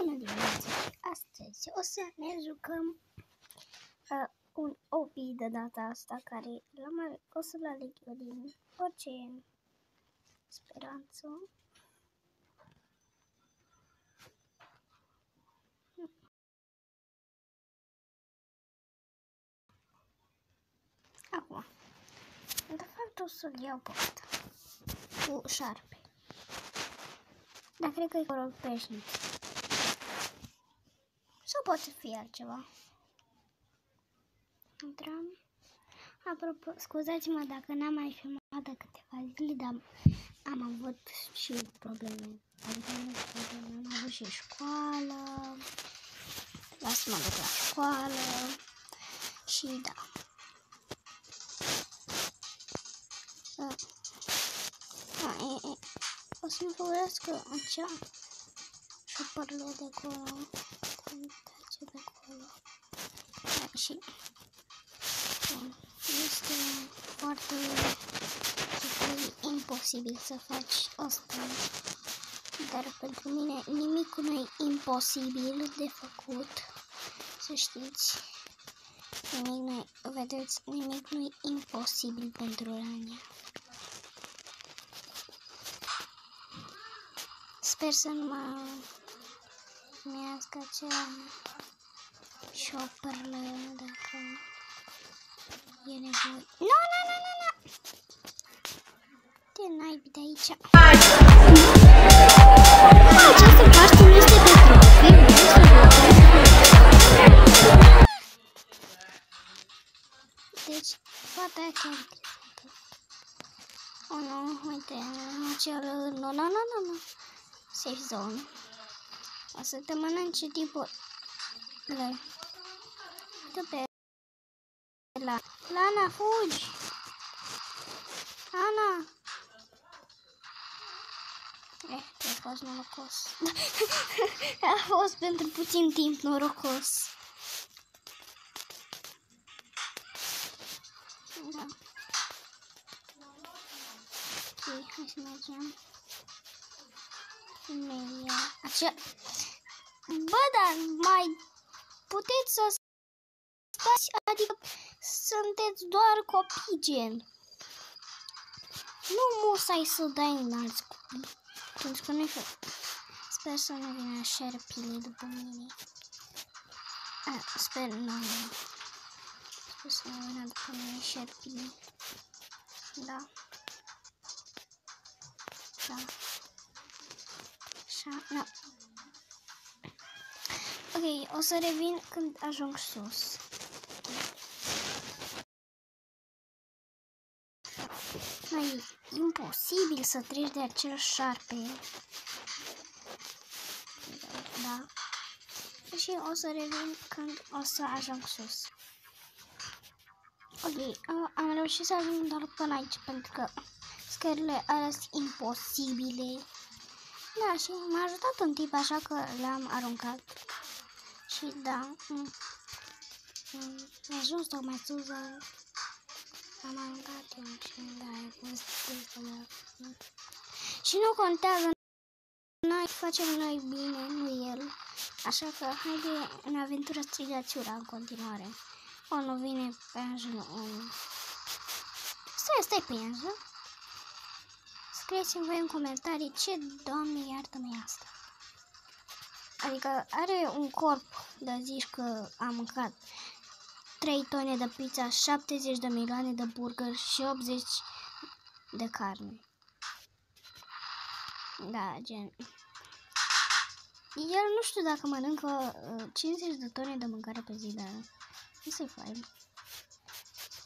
Bună dimineața! Astăzi o să ne jucăm un opi de data asta, care o să-l aleg eu din orice speranță. Acum, de fapt o să-l iau pe ăsta, cu șarpe. Dar cred că e corol peșnic. Sau poate fi altceva. Intrăm. Apropo, scuzați-mă dacă n-am mai filmat de câteva zile, dar am avut și probleme. Adică am avut și școală. Lasă-mă duc la școală. Și da. O să-mi folosească acea șopărle de acolo. De acolo. Da, și este foarte imposibil să faci asta. Dar pentru mine nimic nu e imposibil de făcut. Să știți. Nimic nu e imposibil pentru Rania. Sper să nu mă mească acea șopărlă dacă e nevoie. Nu! Te naibii de aici. Această parte nu este de trofeu. Deci, fata aia chiar cred. Oh, nu, uite, acel... Nu. Safe zone. O să te mănânce tipul... Uite pe... Lana, fugi! Ana! Te-ai fost norocos. A fost pentru puțin timp norocos. Da. Ok, hai să mergem. Acea... Bă, dar mai puteți să stați, adică sunteți doar copii, gen. Nu musai să dai în alți copii. Pentru că nu-i sper să nu vină șerpile după mine. Sper să nu vină după mine șerpile. Da. Așa, nu. Ok, o să revin când ajung sus. E imposibil să treci de acel șarpe. Da. Și o să revin când o să ajung sus. Ok, am reușit să ajung doar până aici, pentru că scările alea sunt imposibile. Da, și m-a ajutat un tip, așa că l-am aruncat. Și da, am ajuns tocmai sus, am aruncat eu și da, a fost și nu contează, noi facem noi bine, nu el. Așa că haide în aventura strigațiura în continuare. O, nu vine pe Angela. Stai pe Angela. Scrieți-mi voi în comentarii ce, Doamne, iartă-mi asta. Adică are un corp de zici că a mâncat 3 tone de pizza, 70 de milioane de burger și 80 de carne. Da, gen. El nu știu dacă mănâncă 50 de tone de mâncare pe zi, dar nu se fain.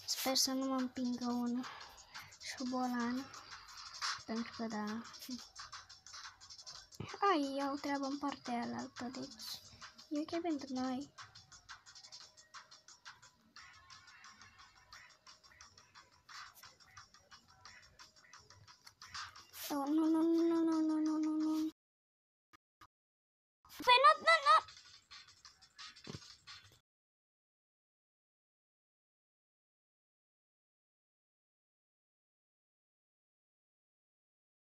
Sper să nu mă împingă un șobolan. Pentru că da. Ai, iau treabă în partea aia, deci e ok pentru noi. Oh, nu.